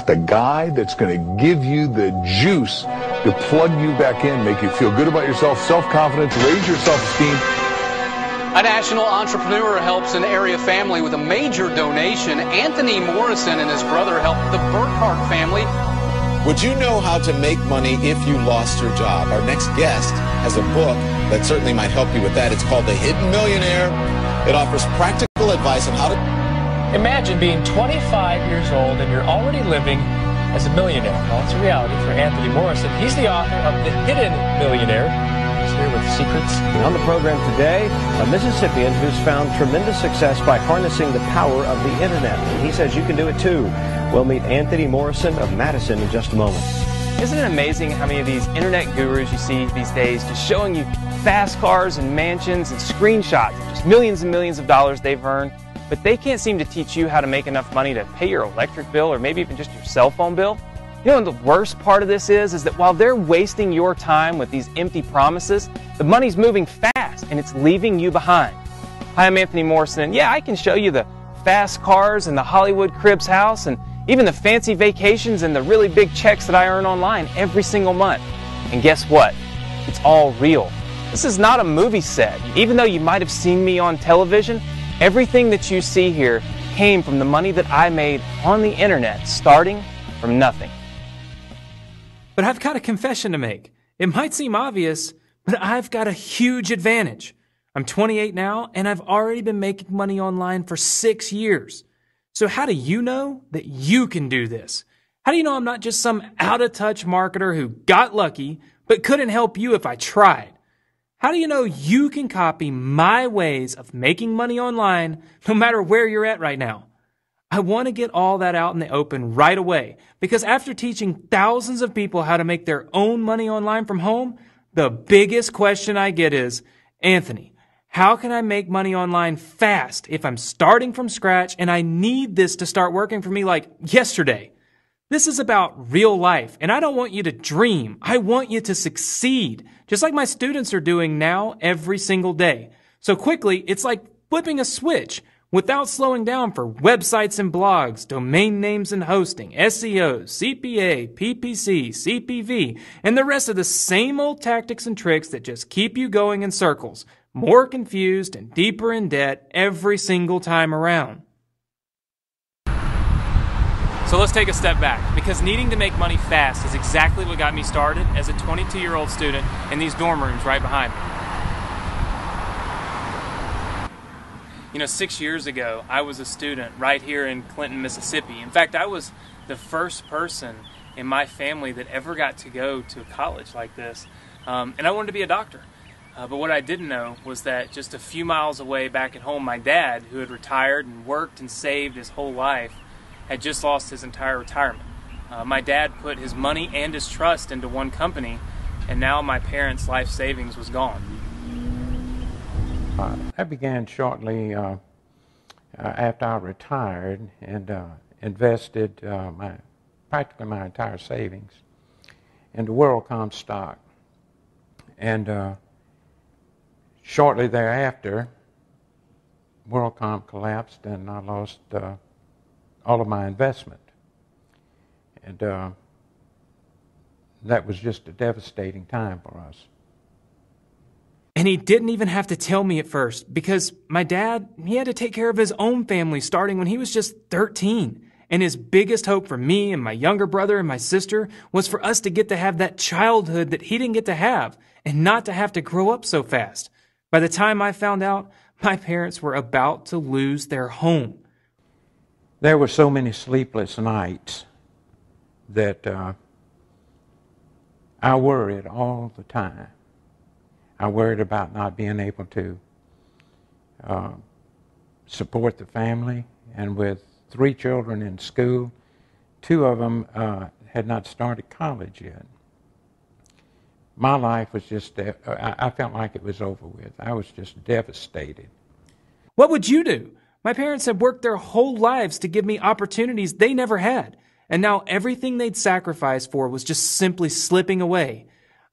got the guy that's going to give you the juice to plug you back in, make you feel good about yourself, self-confidence, raise your self-esteem. A national entrepreneur helps an area family with a major donation. Anthony Morrison and his brother helped the Burkhart family. Would you know how to make money if you lost your job? Our next guest has a book that certainly might help you with that. It's called The Hidden Millionaire. It offers practical advice on how to... Imagine being 25 years old and you're already living as a millionaire. Well, it's a reality for Anthony Morrison. He's the author of The Hidden Millionaire. He's here with secrets. On the program today, a Mississippian who's found tremendous success by harnessing the power of the internet. And he says you can do it too. We'll meet Anthony Morrison of Madison in just a moment. Isn't it amazing how many of these internet gurus you see these days just showing you fast cars and mansions and screenshots of just millions and millions of dollars they've earned, but they can't seem to teach you how to make enough money to pay your electric bill or maybe even just your cell phone bill? You know, and the worst part of this is that while they're wasting your time with these empty promises, the money's moving fast and it's leaving you behind. Hi, I'm Anthony Morrison, and yeah, I can show you the fast cars and the Hollywood Cribs house and even the fancy vacations and the really big checks that I earn online every single month. And guess what? It's all real. This is not a movie set. Even though you might have seen me on television, everything that you see here came from the money that I made on the internet, starting from nothing. But I've got a confession to make. It might seem obvious, but I've got a huge advantage. I'm 28 now, and I've already been making money online for 6 years. So how do you know that you can do this? How do you know I'm not just some out-of-touch marketer who got lucky, but couldn't help you if I tried? How do you know you can copy my ways of making money online no matter where you're at right now? I want to get all that out in the open right away because after teaching thousands of people how to make their own money online from home, the biggest question I get is, Anthony, how can I make money online fast if I'm starting from scratch and I need this to start working for me like yesterday? This is about real life, and I don't want you to dream. I want you to succeed, just like my students are doing now every single day. So quickly, it's like flipping a switch without slowing down for websites and blogs, domain names and hosting, SEO, CPA, PPC, CPV, and the rest of the same old tactics and tricks that just keep you going in circles, more confused and deeper in debt every single time around. So let's take a step back, because needing to make money fast is exactly what got me started as a 22-year-old student in these dorm rooms right behind me. You know, 6 years ago, I was a student right here in Clinton, Mississippi. In fact, I was the first person in my family that ever got to go to college like this. And I wanted to be a doctor. But what I didn't know was that just a few miles away back at home, my dad, who had retired and worked and saved his whole life, had just lost his entire retirement. My dad put his money and his trust into one company, and now my parents' life savings was gone. I began shortly after I retired and invested practically my entire savings into WorldCom stock. And shortly thereafter, WorldCom collapsed and I lost all of my investment. And that was just a devastating time for us. And he didn't even have to tell me at first because my dad, he had to take care of his own family starting when he was just 13. And his biggest hope for me and my younger brother and my sister was for us to get to have that childhood that he didn't get to have and not to have to grow up so fast. By the time I found out, my parents were about to lose their home. There were so many sleepless nights that I worried all the time. I worried about not being able to support the family, and with 3 children in school, 2 of them had not started college yet. My life was just, I felt like it was over with. I was just devastated. What would you do? My parents had worked their whole lives to give me opportunities they never had, and now everything they'd sacrificed for was just simply slipping away.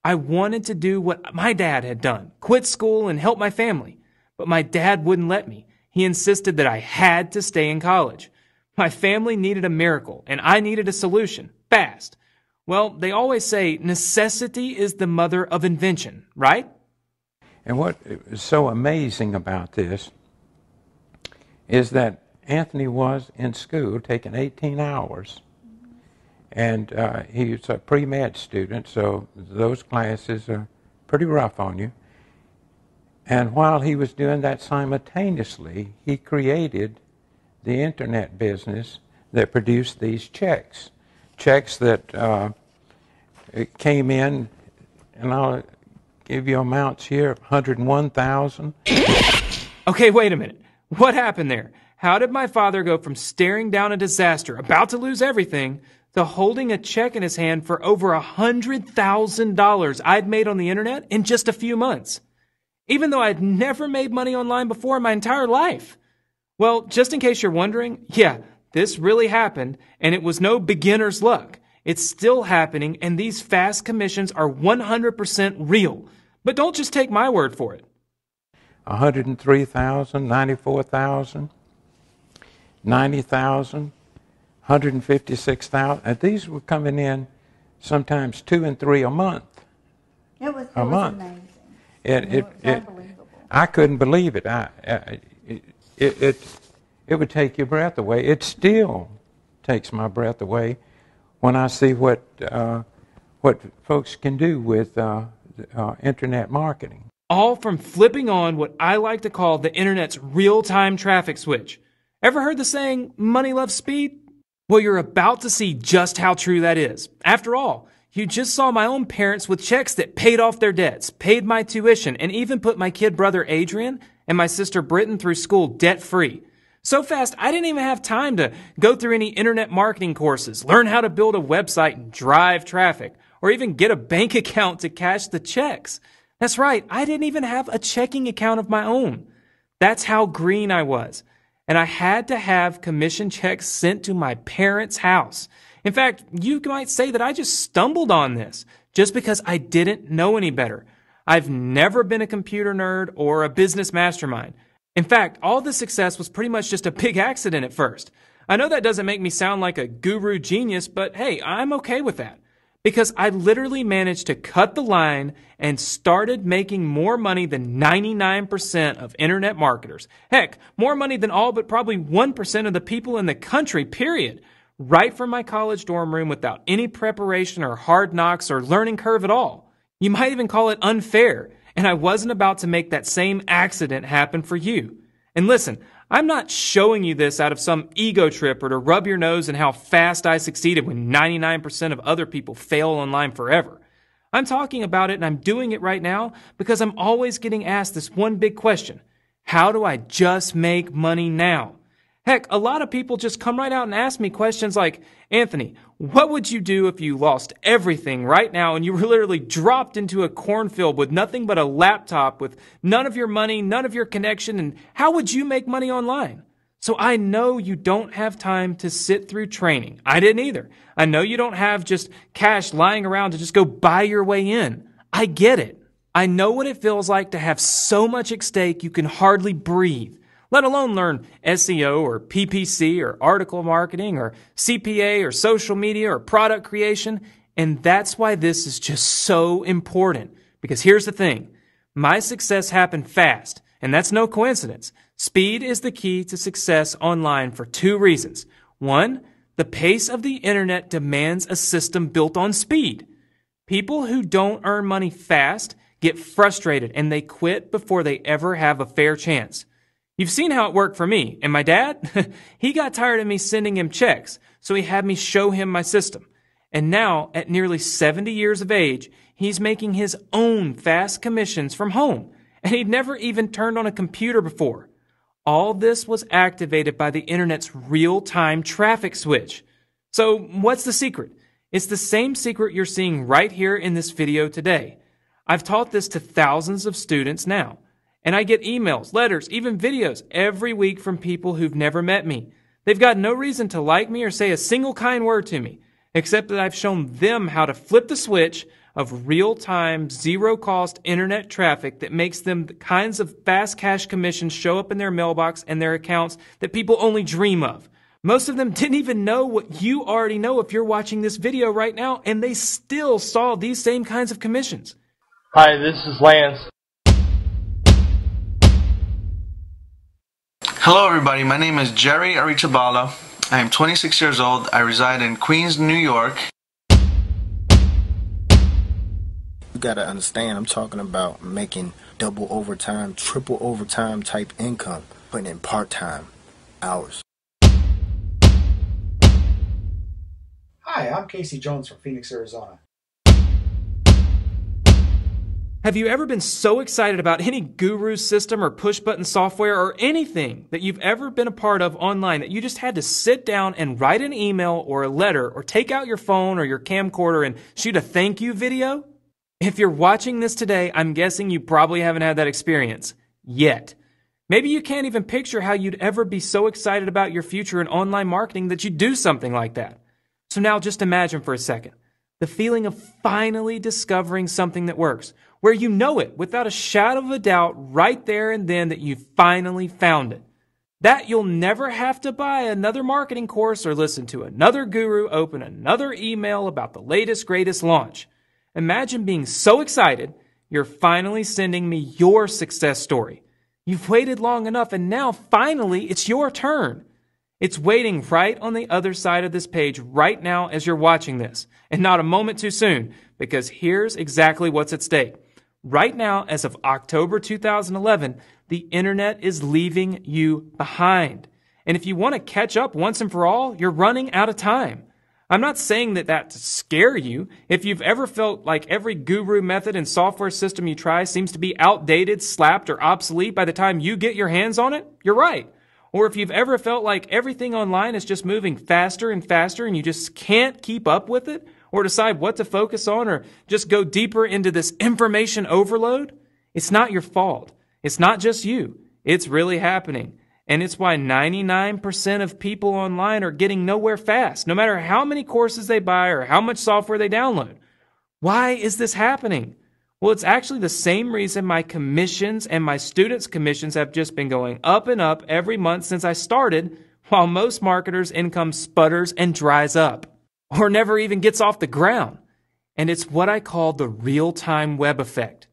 I wanted to do what my dad had done, quit school and help my family. But my dad wouldn't let me. He insisted that I had to stay in college. My family needed a miracle, and I needed a solution, fast. Well, they always say necessity is the mother of invention, right? And what is so amazing about this is that Anthony was in school taking 18 hours. And he's a pre-med student, so those classes are pretty rough on you. And while he was doing that simultaneously, he created the internet business that produced these checks. Checks that came in, and I'll give you amounts here, $101,000. Okay, wait a minute. What happened there? How did my father go from staring down a disaster, about to lose everything, to holding a check in his hand for over $100,000 I'd made on the internet in just a few months? Even though I'd never made money online before in my entire life. Well, just in case you're wondering, yeah, this really happened, and it was no beginner's luck. It's still happening, and these fast commissions are 100% real. But don't just take my word for it. 103,000, 94,000, 90,000, 156,000. And these were coming in sometimes 2 and 3 a month. It was month. amazing. It was unbelievable. I couldn't believe it. It would take your breath away. It still takes my breath away when I see what folks can do with internet marketing. All from flipping on what I like to call the internet's real-time traffic switch. Ever heard the saying, money loves speed? Well, you're about to see just how true that is. After all, you just saw my own parents with checks that paid off their debts, paid my tuition, and even put my kid brother Adrian and my sister Britton through school debt-free. So fast, I didn't even have time to go through any internet marketing courses, learn how to build a website and drive traffic, or even get a bank account to cash the checks. That's right, I didn't even have a checking account of my own. That's how green I was. And I had to have commission checks sent to my parents' house. In fact, you might say that I just stumbled on this just because I didn't know any better. I've never been a computer nerd or a business mastermind. In fact, all this success was pretty much just a big accident at first. I know that doesn't make me sound like a guru genius, but hey, I'm okay with that. Because I literally managed to cut the line and started making more money than 99% of internet marketers. Heck, more money than all but probably 1% of the people in the country, period. Right from my college dorm room without any preparation or hard knocks or learning curve at all. You might even call it unfair, and I wasn't about to make that same accident happen for you. And listen, I'm not showing you this out of some ego trip or to rub your nose in how fast I succeeded when 99% of other people fail online forever. I'm talking about it and I'm doing it right now because I'm always getting asked this one big question. How do I just make money now? Heck, a lot of people just come right out and ask me questions like, Anthony, what would you do if you lost everything right now and you were literally dropped into a cornfield with nothing but a laptop with none of your money, none of your connection, and how would you make money online? So I know you don't have time to sit through training. I didn't either. I know you don't have just cash lying around to just go buy your way in. I get it. I know what it feels like to have so much at stake you can hardly breathe. Let alone learn SEO or PPC or article marketing or CPA or social media or product creation. And that's why this is just so important. Because here's the thing. My success happened fast, and that's no coincidence. Speed is the key to success online for 2 reasons. 1, the pace of the internet demands a system built on speed. People who don't earn money fast get frustrated and they quit before they ever have a fair chance. You've seen how it worked for me. And my dad, he got tired of me sending him checks, so he had me show him my system. And now, at nearly 70 years of age, he's making his own fast commissions from home. And he'd never even turned on a computer before. All this was activated by the internet's real-time traffic switch. So what's the secret? It's the same secret you're seeing right here in this video today. I've taught this to thousands of students now. And I get emails, letters, even videos every week from people who've never met me. They've got no reason to like me or say a single kind word to me, except that I've shown them how to flip the switch of real-time, zero-cost internet traffic that makes them the kinds of fast cash commissions show up in their mailbox and their accounts that people only dream of. Most of them didn't even know what you already know if you're watching this video right now, and they still saw these same kinds of commissions. Hi, this is Lance. Hello everybody, my name is Jerry Arichabala. I am 26 years old. I reside in Queens, New York. You gotta understand, I'm talking about making double overtime, triple overtime type income, putting in part-time hours. Hi, I'm Casey Jones from Phoenix, Arizona. Have you ever been so excited about any guru system or push-button software or anything that you've ever been a part of online that you just had to sit down and write an email or a letter or take out your phone or your camcorder and shoot a thank you video? If you're watching this today, I'm guessing you probably haven't had that experience yet. Maybe you can't even picture how you'd ever be so excited about your future in online marketing that you'd do something like that. So now just imagine for a second the feeling of finally discovering something that works, where you know it without a shadow of a doubt right there and then that you finally found it. That you'll never have to buy another marketing course or listen to another guru open another email about the latest, greatest launch. Imagine being so excited you're finally sending me your success story. You've waited long enough and now finally it's your turn. It's waiting right on the other side of this page right now as you're watching this, and not a moment too soon, because here's exactly what's at stake. Right now, as of October 2011, the internet is leaving you behind. And if you want to catch up once and for all, you're running out of time. I'm not saying that to scare you. If you've ever felt like every guru method and software system you try seems to be outdated, slapped, or obsolete by the time you get your hands on it, you're right. Or if you've ever felt like everything online is just moving faster and faster and you just can't keep up with it, or decide what to focus on, or just go deeper into this information overload, it's not your fault. It's not just you. It's really happening. And it's why 99% of people online are getting nowhere fast, no matter how many courses they buy or how much software they download. Why is this happening? Well, it's actually the same reason my commissions and my students' commissions have just been going up and up every month since I started, while most marketers' income sputters and dries up, or never even gets off the ground. And it's what I call the real-time web effect.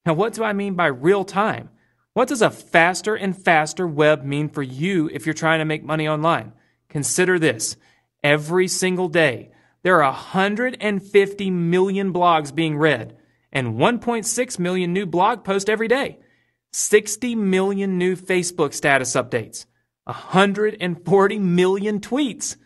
Now, what do I mean by real-time? What does a faster and faster web mean for you if you're trying to make money online? Consider this. Every single day, there are 150 million blogs being read, and 1.6 million new blog posts every day, 60 million new Facebook status updates, 140 million tweets,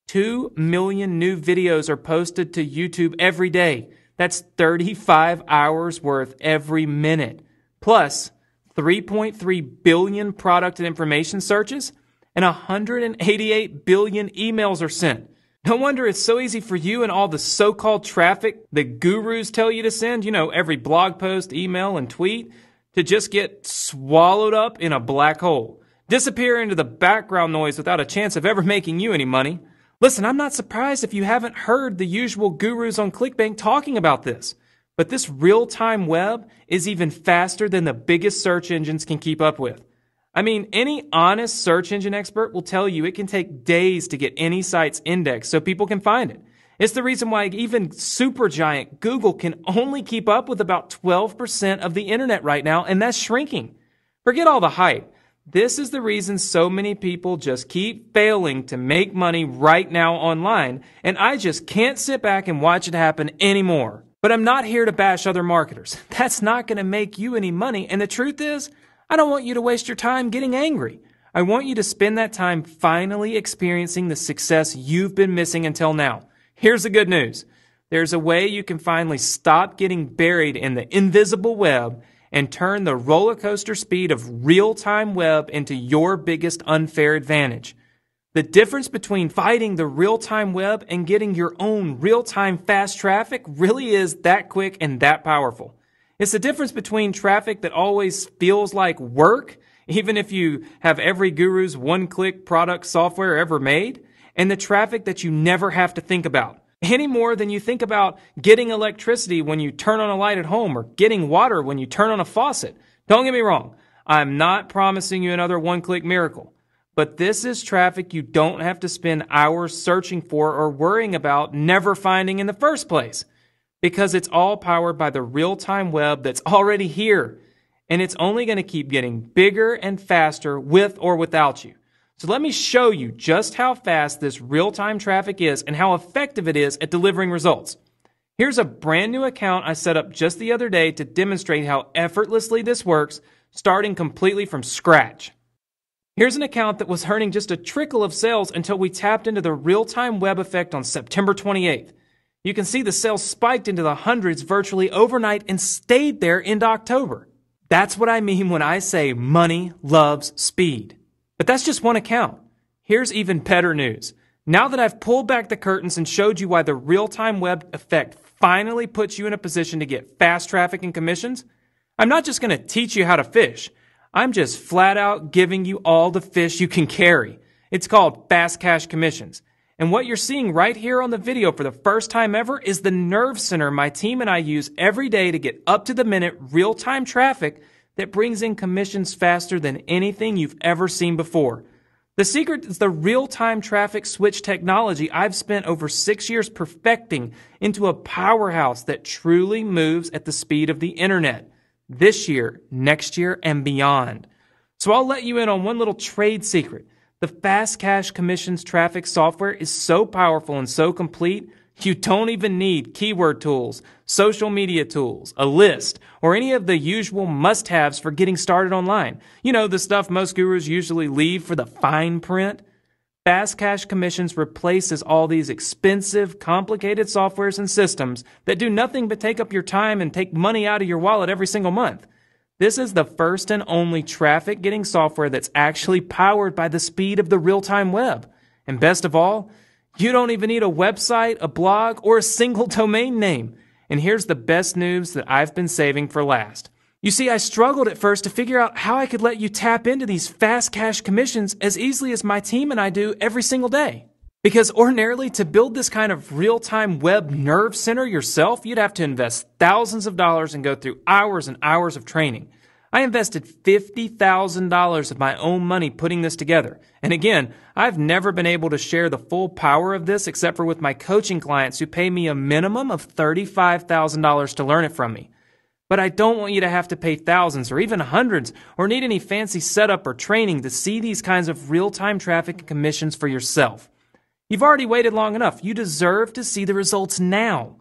2 million new videos are posted to YouTube every day. That's 35 hours worth every minute. Plus, 3.3 billion product and information searches, and 188 billion emails are sent. No wonder it's so easy for you and all the so-called traffic the gurus tell you to send, every blog post, email, and tweet, to just get swallowed up in a black hole, disappear into the background noise without a chance of ever making you any money. Listen, I'm not surprised if you haven't heard the usual gurus on ClickBank talking about this, but this real-time web is even faster than the biggest search engines can keep up with. I mean, any honest search engine expert will tell you it can take days to get any site's index so people can find it. It's the reason why even supergiant Google can only keep up with about 12% of the internet right now, and that's shrinking. Forget all the hype. This is the reason so many people just keep failing to make money right now online, and I just can't sit back and watch it happen anymore. But I'm not here to bash other marketers. That's not going to make you any money, and the truth is, I don't want you to waste your time getting angry. I want you to spend that time finally experiencing the success you've been missing until now. Here's the good news. There's a way you can finally stop getting buried in the invisible web and turn the roller coaster speed of real-time web into your biggest unfair advantage. The difference between fighting the real-time web and getting your own real-time fast traffic really is that quick and that powerful. It's the difference between traffic that always feels like work, even if you have every guru's one-click product software ever made, and the traffic that you never have to think about, any more than you think about getting electricity when you turn on a light at home or getting water when you turn on a faucet. Don't get me wrong, I'm not promising you another one-click miracle, But this is traffic you don't have to spend hours searching for or worrying about never finding in the first place, because it's all powered by the real-time web that's already here, and it's only going to keep getting bigger and faster with or without you. So let me show you just how fast this real-time traffic is and how effective it is at delivering results. Here's a brand new account I set up just the other day to demonstrate how effortlessly this works, starting completely from scratch. Here's an account that was earning just a trickle of sales until we tapped into the real-time web effect on September 28th. You can see the sales spiked into the hundreds virtually overnight and stayed there into October. That's what I mean when I say money loves speed. But that's just one account. Here's even better news. Now that I've pulled back the curtains and showed you why the real-time web effect finally puts you in a position to get fast traffic and commissions, I'm not just going to teach you how to fish. I'm just flat out giving you all the fish you can carry. It's called fast cash commissions. And what you're seeing right here on the video for the first time ever is the nerve center my team and I use every day to get up-to-the-minute real-time traffic that brings in commissions faster than anything you've ever seen before. The secret is the real-time traffic switch technology I've spent over 6 years perfecting into a powerhouse that truly moves at the speed of the internet. This year, next year, and beyond. So I'll let you in on one little trade secret. The Fast Cash Commissions traffic software is so powerful and so complete, you don't even need keyword tools, social media tools, a list, or any of the usual must-haves for getting started online. You know, the stuff most gurus usually leave for the fine print. Fast Cash Commissions replaces all these expensive, complicated softwares and systems that do nothing but take up your time and take money out of your wallet every single month. This is the first and only traffic-getting software that's actually powered by the speed of the real-time web. And best of all, you don't even need a website, a blog, or a single domain name. And here's the best news that I've been saving for last. You see, I struggled at first to figure out how I could let you tap into these fast cash commissions as easily as my team and I do every single day. Because ordinarily, to build this kind of real-time web nerve center yourself, you'd have to invest thousands of dollars and go through hours and hours of training. I invested $50,000 of my own money putting this together. And again, I've never been able to share the full power of this except for with my coaching clients who pay me a minimum of $35,000 to learn it from me. But I don't want you to have to pay thousands or even hundreds or need any fancy setup or training to see these kinds of real-time traffic and commissions for yourself. You've already waited long enough. You deserve to see the results now.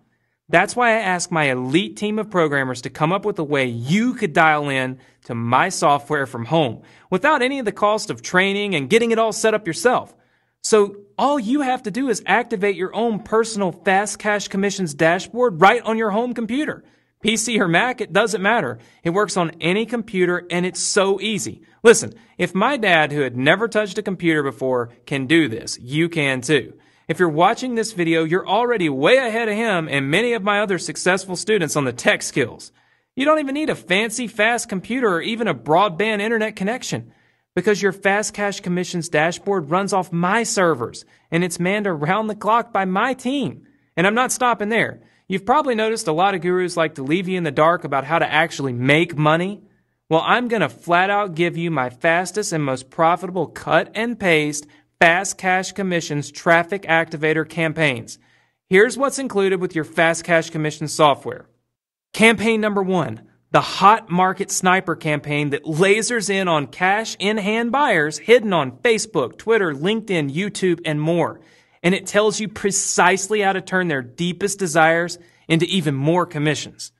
That's why I asked my elite team of programmers to come up with a way you could dial in to my software from home without any of the cost of training and getting it all set up yourself. So all you have to do is activate your own personal Fast Cash Commissions dashboard right on your home computer. PC or Mac, it doesn't matter. It works on any computer and it's so easy. Listen, if my dad, who had never touched a computer before, can do this, you can too. If you're watching this video, you're already way ahead of him and many of my other successful students on the tech skills. You don't even need a fancy, fast computer or even a broadband internet connection because your Fast Cash Commissions dashboard runs off my servers and it's manned around the clock by my team. And I'm not stopping there. You've probably noticed a lot of gurus like to leave you in the dark about how to actually make money. Well, I'm going to flat out give you my fastest and most profitable cut and paste Fast Cash Commissions traffic activator campaigns. Here's what's included with your Fast Cash Commissions software. Campaign number 1, the Hot Market Sniper campaign that lasers in on cash in hand buyers hidden on Facebook, Twitter, LinkedIn, YouTube, and more. And it tells you precisely how to turn their deepest desires into even more commissions.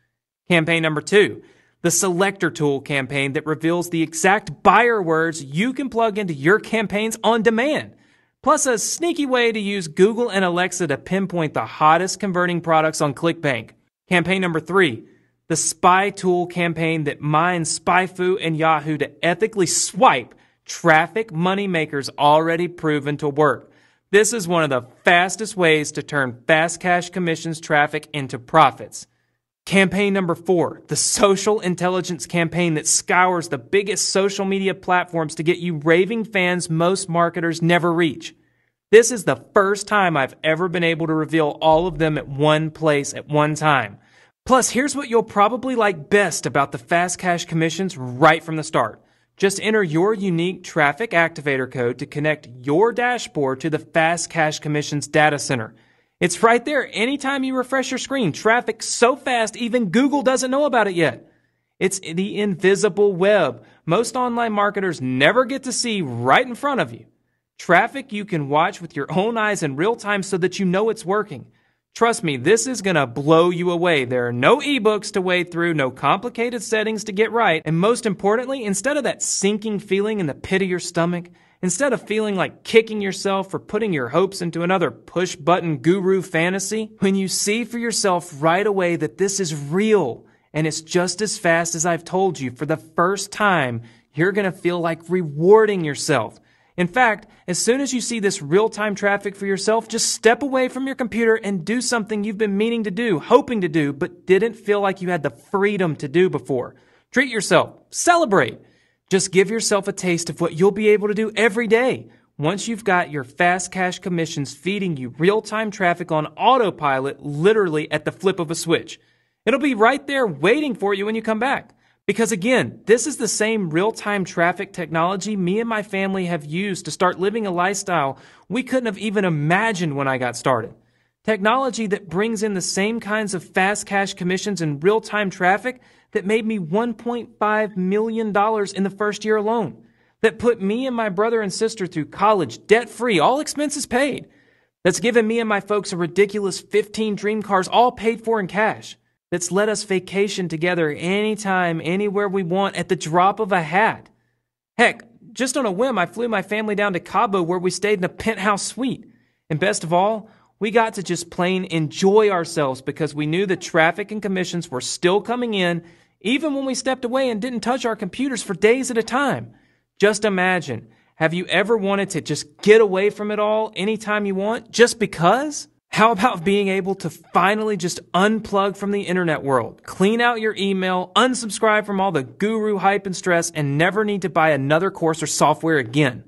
Campaign number 2, the Selector Tool campaign that reveals the exact buyer words you can plug into your campaigns on demand, plus a sneaky way to use Google and Alexa to pinpoint the hottest converting products on ClickBank. Campaign number 3, the Spy Tool campaign that mines SpyFu and Yahoo to ethically swipe traffic money makers already proven to work. This is one of the fastest ways to turn Fast Cash Commissions traffic into profits. Campaign number 4, the Social Intelligence campaign that scours the biggest social media platforms to get you raving fans most marketers never reach. This is the first time I've ever been able to reveal all of them at one place at one time. Plus, here's what you'll probably like best about the Fast Cash Commissions right from the start. Just enter your unique traffic activator code to connect your dashboard to the Fast Cash Commissions data center. It's right there anytime you refresh your screen. Traffic so fast, even Google doesn't know about it yet. It's the invisible web. Most online marketers never get to see right in front of you. Traffic you can watch with your own eyes in real time so that you know it's working. Trust me, this is going to blow you away. There are no ebooks to wade through, no complicated settings to get right, and most importantly, instead of that sinking feeling in the pit of your stomach, instead of feeling like kicking yourself for putting your hopes into another push-button guru fantasy, when you see for yourself right away that this is real, and it's just as fast as I've told you, for the first time, you're going to feel like rewarding yourself. In fact, as soon as you see this real-time traffic for yourself, just step away from your computer and do something you've been meaning to do, hoping to do, but didn't feel like you had the freedom to do before. Treat yourself. Celebrate. Just give yourself a taste of what you'll be able to do every day once you've got your Fast Cash Commissions feeding you real-time traffic on autopilot literally at the flip of a switch. It'll be right there waiting for you when you come back. Because again, this is the same real-time traffic technology me and my family have used to start living a lifestyle we couldn't have even imagined when I got started. Technology that brings in the same kinds of fast cash commissions and real-time traffic that made me $1.5 million in the first year alone. That put me and my brother and sister through college debt-free, all expenses paid. That's given me and my folks a ridiculous 15 dream cars, all paid for in cash. That's let us vacation together anytime, anywhere we want at the drop of a hat. Heck, just on a whim, I flew my family down to Cabo where we stayed in a penthouse suite. And best of all, we got to just plain enjoy ourselves because we knew the traffic and commissions were still coming in even when we stepped away and didn't touch our computers for days at a time. Just imagine, have you ever wanted to just get away from it all anytime you want just because? How about being able to finally just unplug from the internet world, clean out your email, unsubscribe from all the guru hype and stress, and never need to buy another course or software again?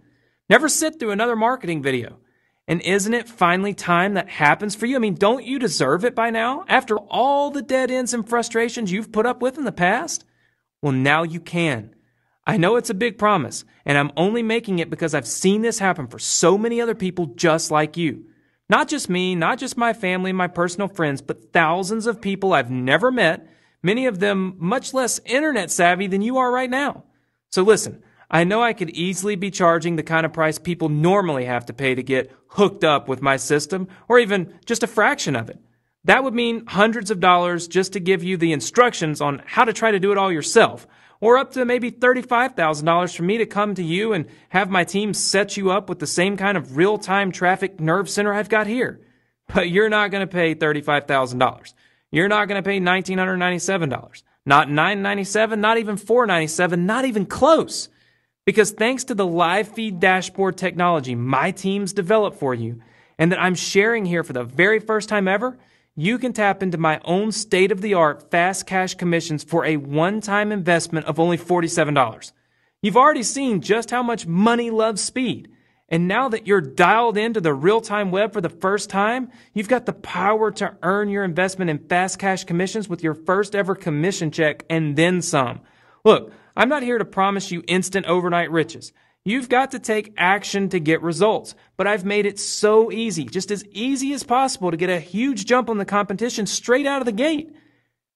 Never sit through another marketing video. And isn't it finally time that happens for you? I mean, don't you deserve it by now? After all the dead ends and frustrations you've put up with in the past? Well, now you can. I know it's a big promise, and I'm only making it because I've seen this happen for so many other people just like you. Not just me, not just my family, my personal friends, but thousands of people I've never met, many of them much less internet savvy than you are right now. So listen, I know I could easily be charging the kind of price people normally have to pay to get hooked up with my system, or even just a fraction of it. That would mean hundreds of dollars just to give you the instructions on how to try to do it all yourself, or up to maybe $35,000 for me to come to you and have my team set you up with the same kind of real-time traffic nerve center I've got here. But you're not going to pay $35,000. You're not going to pay $1,997. Not $997, not even $497, not even close. Because thanks to the live feed dashboard technology my team's developed for you, and that I'm sharing here for the very first time ever, you can tap into my own state-of-the-art fast cash commissions for a one-time investment of only $47. You've already seen just how much money loves speed. And now that you're dialed into the real-time web for the first time, you've got the power to earn your investment in fast cash commissions with your first ever commission check and then some. Look, I'm not here to promise you instant overnight riches. You've got to take action to get results, but I've made it so easy, just as easy as possible to get a huge jump on the competition straight out of the gate.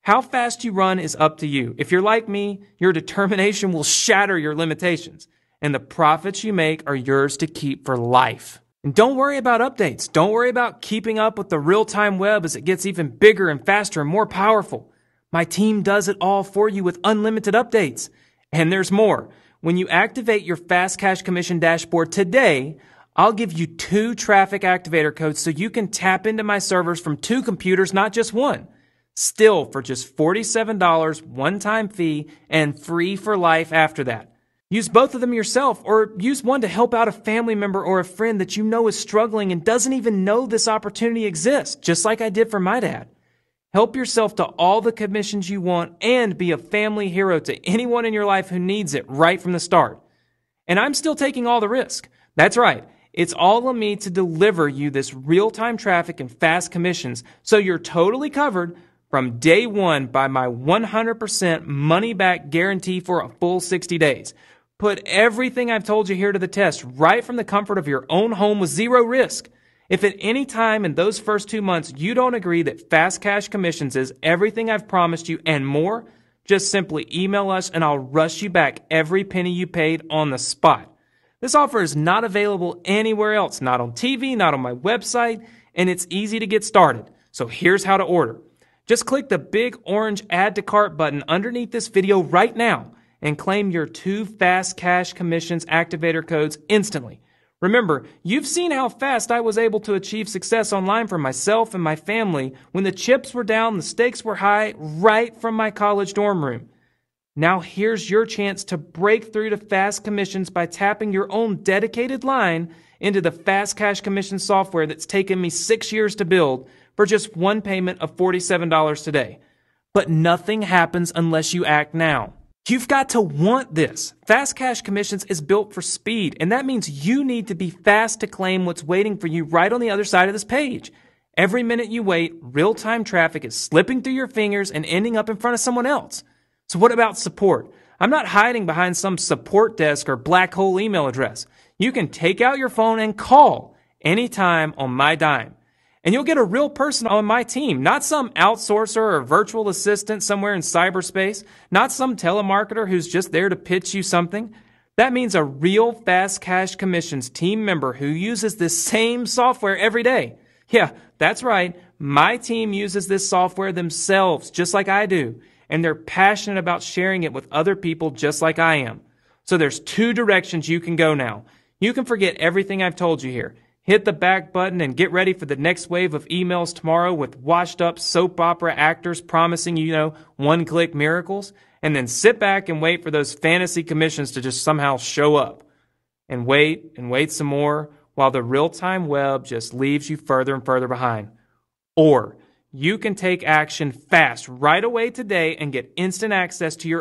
How fast you run is up to you. If you're like me, your determination will shatter your limitations, and the profits you make are yours to keep for life. And don't worry about updates. Don't worry about keeping up with the real-time web as it gets even bigger and faster and more powerful. My team does it all for you with unlimited updates. And there's more. When you activate your Fast Cash Commission dashboard today, I'll give you 2 traffic activator codes so you can tap into my servers from 2 computers, not just one. Still for just $47 one-time fee and free for life after that. Use both of them yourself, or use one to help out a family member or a friend that you know is struggling and doesn't even know this opportunity exists, just like I did for my dad. Help yourself to all the commissions you want and be a family hero to anyone in your life who needs it right from the start. And I'm still taking all the risk. That's right. It's all on me to deliver you this real-time traffic and fast commissions so you're totally covered from day one by my 100% money-back guarantee for a full 60 days. Put everything I've told you here to the test right from the comfort of your own home with zero risk. If at any time in those first 2 months you don't agree that Fast Cash Commissions is everything I've promised you and more, just simply email us and I'll rush you back every penny you paid on the spot. This offer is not available anywhere else, not on TV, not on my website, and it's easy to get started. So here's how to order. Just click the big orange Add to Cart button underneath this video right now and claim your 2 Fast Cash Commissions activator codes instantly. Remember, you've seen how fast I was able to achieve success online for myself and my family when the chips were down, the stakes were high, right from my college dorm room. Now here's your chance to break through to Fast Commissions by tapping your own dedicated line into the Fast Cash Commission software that's taken me 6 years to build for just one payment of $47 today. But nothing happens unless you act now. You've got to want this. Fast Cash Commissions is built for speed, and that means you need to be fast to claim what's waiting for you right on the other side of this page. Every minute you wait, real-time traffic is slipping through your fingers and ending up in front of someone else. So what about support? I'm not hiding behind some support desk or black hole email address. You can take out your phone and call anytime on my dime. And you'll get a real person on my team, not some outsourcer or virtual assistant somewhere in cyberspace, not some telemarketer who's just there to pitch you something. That means a real Fast Cash Commissions team member who uses this same software every day. Yeah, that's right. My team uses this software themselves, just like I do. And they're passionate about sharing it with other people just like I am. So there's 2 directions you can go now. You can forget everything I've told you here. Hit the back button and get ready for the next wave of emails tomorrow with washed up soap opera actors promising you, one-click miracles. And then sit back and wait for those fantasy commissions to just somehow show up. And wait some more while the real-time web just leaves you further and further behind. Or you can take action fast right away today and get instant access to your